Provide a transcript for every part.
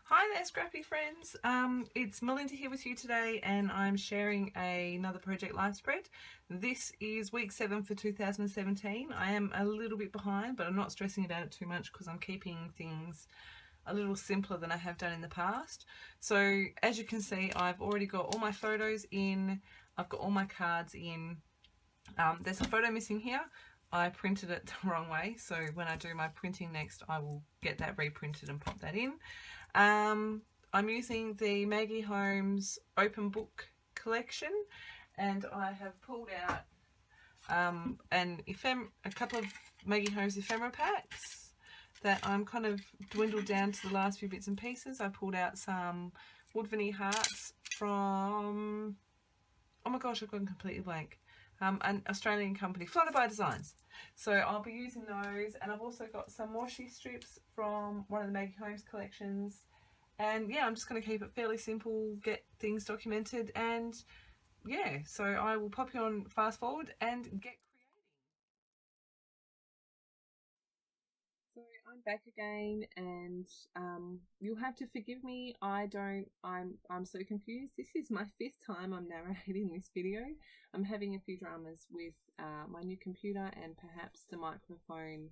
Hi there, scrappy friends. It's Melinda here with you today, and I'm sharing another Project Life spread. This is week 7 for 2017. I am a little bit behind, but I'm not stressing about it too much because I'm keeping things a little simpler than I have done in the past. So as you can see, I've already got all my photos in. I've got all my cards in. There's a photo missing here. I printed it the wrong way, so when I do my printing next, I will get that reprinted and pop that in. I'm using the Maggie Holmes open book collection, and I have pulled out a couple of Maggie Holmes ephemera packs that I'm kind of dwindled down to the last few bits and pieces. I pulled out some wood veneer hearts from, oh my gosh, I've gone completely blank. An Australian company, Flutter by Designs. So I'll be using those, and I've also got some washi strips from one of the Maggie Holmes collections. And yeah, I'm just going to keep it fairly simple, get things documented, and yeah, so I will pop you on fast forward and get creating. So I'm back again, and you'll have to forgive me. I'm so confused. This is my 5th time I'm narrating this video. I'm having a few dramas with my new computer, and perhaps the microphone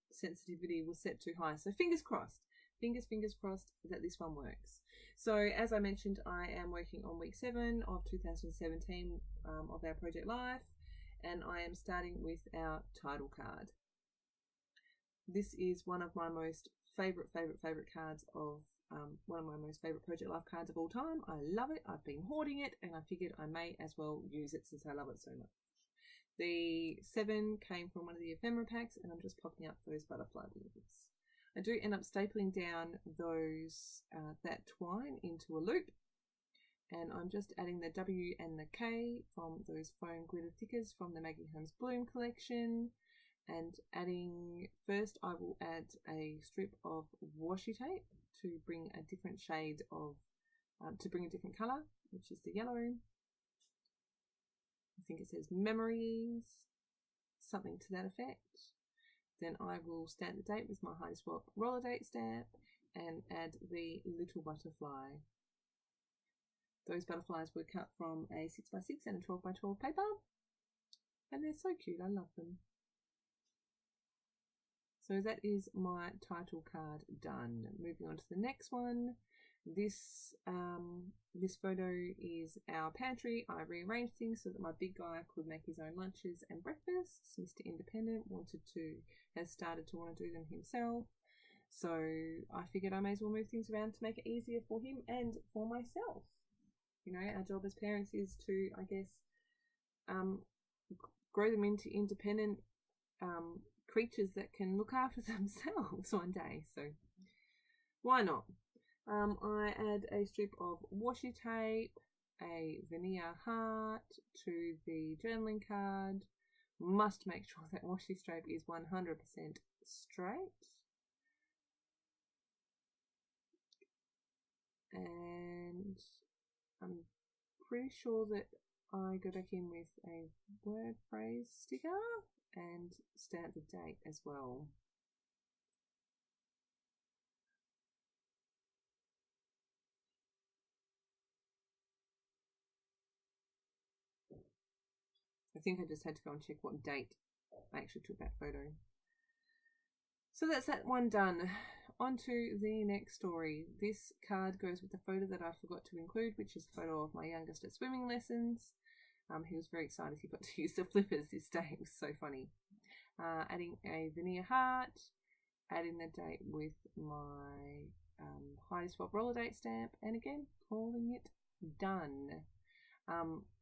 sensitivity was set too high. So fingers crossed. Fingers crossed that this one works. So as I mentioned, I am working on week 7 of 2017 of our Project Life, and I am starting with our title card. This is one of my most favorite cards of one of my most favorite Project Life cards of all time. I love it. I've been hoarding it, and I figured I may as well use it since I love it so much. The 7 came from one of the ephemera packs, and I'm just popping up those butterfly wings. I do end up stapling down those that twine into a loop, and I'm just adding the W and the K from those foam glitter thickers from the Maggie Holmes Bloom collection, and adding, first I will add a strip of washi tape to bring a different shade of, to bring a different colour, which is the yellow. I think it says memories, something to that effect. Then I will stamp the date with my High Swap roller date stamp and add the little butterfly. Those butterflies were cut from a 6x6 and a 12x12 paper, and they're so cute. I love them. So that is my title card done. Moving on to the next one. This photo is our pantry. I rearranged things so that my big guy could make his own lunches and breakfasts. Mr. Independent has started to want to do them himself. So I figured I may as well move things around to make it easier for him and for myself. You know, our job as parents is to, I guess, grow them into independent creatures that can look after themselves one day. So why not? I add a strip of washi tape, a veneer heart to the journaling card. Must make sure that washi stripe is 100% straight. And I'm pretty sure that I go back in with a word phrase sticker and stamp the date as well. I think I just had to go and check what date I actually took that photo. So that's that one done. On to the next story. This card goes with the photo that I forgot to include, which is a photo of my youngest at swimming lessons. He was very excited he got to use the flippers this day. It was so funny. Adding a veneer heart, adding the date with my High Swap roller date stamp, and again calling it done.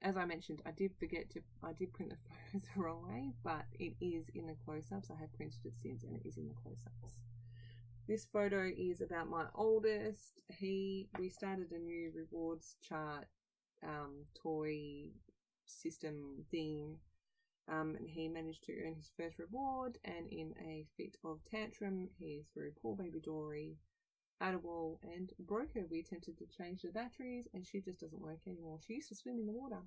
As I mentioned, I did print the photos the wrong way, but it is in the close-ups. I have printed it since, and it is in the close-ups. This photo is about my oldest. We started a new rewards chart toy system thing, and he managed to earn his first reward, and in a fit of tantrum, he threw poor baby Dory at a wall and broke her. We attempted to change the batteries, and she just doesn't work anymore. She used to swim in the water.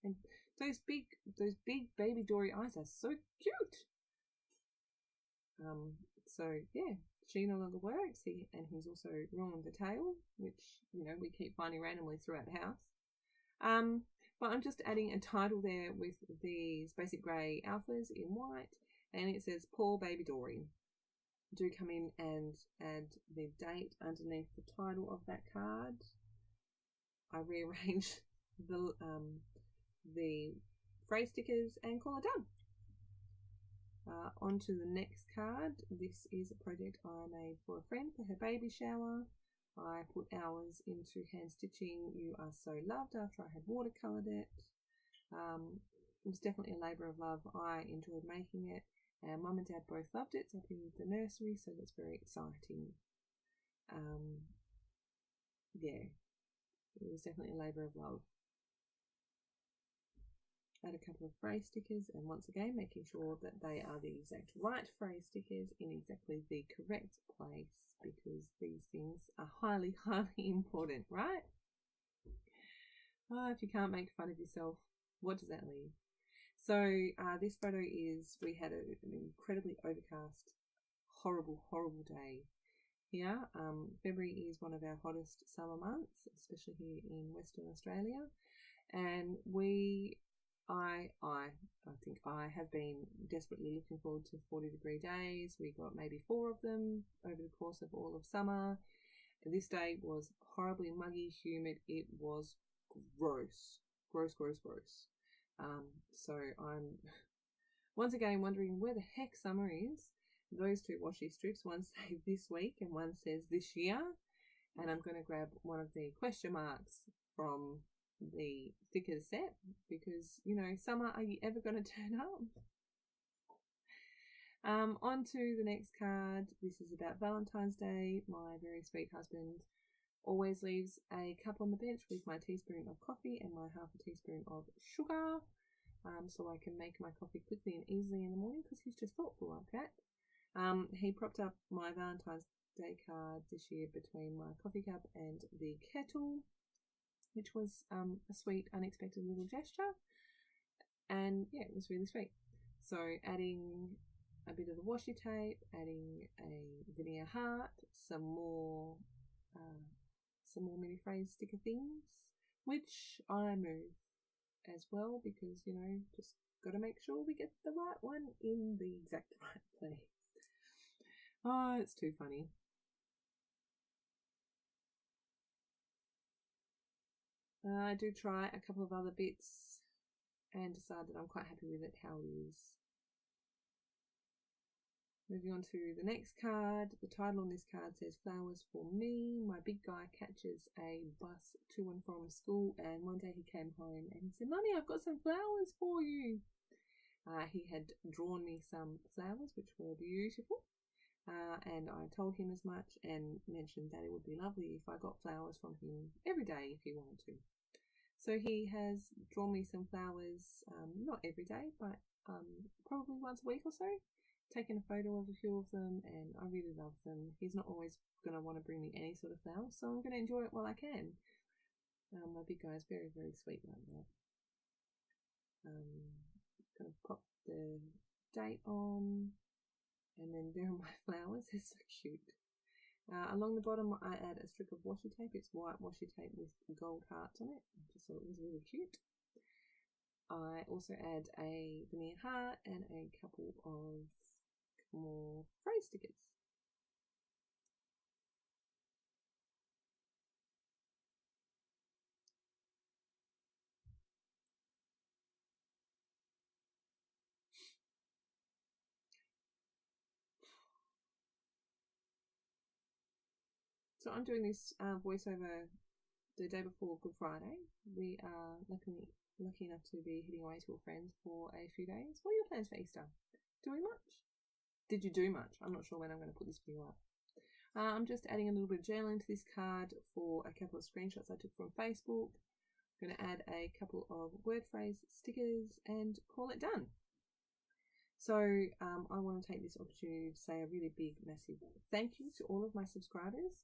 And those big baby Dory eyes are so cute. So yeah, she no longer works. He's also ruined the tail, which, you know, we keep finding randomly throughout the house. But I'm just adding a title there with these basic grey alphas in white, and it says Poor Baby Dory. Do come in and add the date underneath the title of that card. I rearrange the phrase stickers and call it done. On to the next card. This is a project I made for a friend for her baby shower. I put hours into hand stitching You Are So Loved after I had watercoloured it. It was definitely a labour of love. I enjoyed making it, and Mum and Dad both loved it. It's up in the nursery, so that's very exciting. Yeah, it was definitely a labour of love. Add a couple of phrase stickers, and once again making sure that they are the exact right phrase stickers in exactly the correct place, because these things are highly, highly important, right? If you can't make fun of yourself, what does that leave? So this photo is, we had an incredibly overcast, horrible, horrible day here. February is one of our hottest summer months, especially here in Western Australia, and I think I have been desperately looking forward to 40-degree days. We got maybe 4 of them over the course of all of summer. This day was horribly muggy, humid. It was gross. So I'm once again wondering where the heck summer is. Those 2 washi strips, one says this week and one says this year. And I'm going to grab one of the question marks from the thicker set, because, you know, summer, are you ever going to turn up? On to the next card. This is about Valentine's Day. My very sweet husband always leaves a cup on the bench with my teaspoon of coffee and my half a teaspoon of sugar, so I can make my coffee quickly and easily in the morning, because he's just thoughtful like that. He propped up my Valentine's Day card this year between my coffee cup and the kettle, which was a sweet, unexpected little gesture, and yeah, it was really sweet. So adding a bit of the washi tape, adding a veneer heart, some more mini phrase sticker things, which I move as well, because, you know, just got to make sure we get the right one in the exact right place. Oh, it's too funny. I do try a couple of other bits and decide that I'm quite happy with it how it is. Moving on to the next card. The title on this card says Flowers for Me. My big guy catches a bus to and from school, and one day he came home and he said, Mummy, I've got some flowers for you. He had drawn me some flowers, which were beautiful. And I told him as much and mentioned that it would be lovely if I got flowers from him every day if he wanted to. So he has drawn me some flowers, not every day, but probably once a week or so. Taken a photo of a few of them, and I really love them. He's not always going to want to bring me any sort of flowers, so I'm going to enjoy it while I can. My big guy is very, very sweet like that. Going to pop the date on, and then there are my flowers. They're so cute. Along the bottom, I add a strip of washi tape. It's white washi tape with gold hearts on it. I just thought it was really cute. I also add a veneer heart and a couple of more phrase stickers. So I'm doing this voiceover the day before Good Friday. We are lucky enough to be heading away to a friend's for a few days. What are your plans for Easter? Doing much? Did you do much? I'm not sure when I'm going to put this video up. I'm just adding a little bit of journaling to this card for a couple of screenshots I took from Facebook. I'm going to add a couple of word phrase stickers and call it done. So I want to take this opportunity to say a really big, massive thank you to all of my subscribers.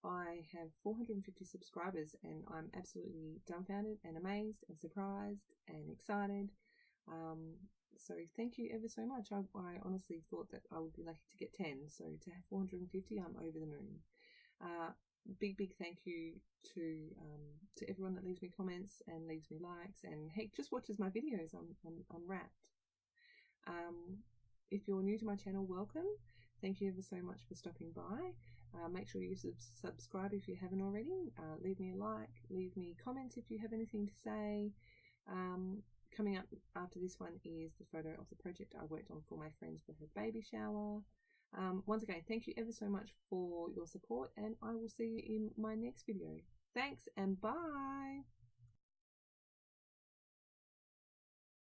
I have 450 subscribers, and I'm absolutely dumbfounded and amazed and surprised and excited. So thank you ever so much. I honestly thought that I would be lucky to get 10. So to have 450, I'm over the moon. Big thank you to everyone that leaves me comments and leaves me likes and heck, just watches my videos. I'm wrapped. If you're new to my channel, welcome. Thank you ever so much for stopping by. Make sure you subscribe if you haven't already. Leave me a like, leave me comments if you have anything to say. Coming up after this one is the photo of the project I worked on for my friends for her baby shower. Once again, thank you ever so much for your support, and I will see you in my next video. Thanks and bye.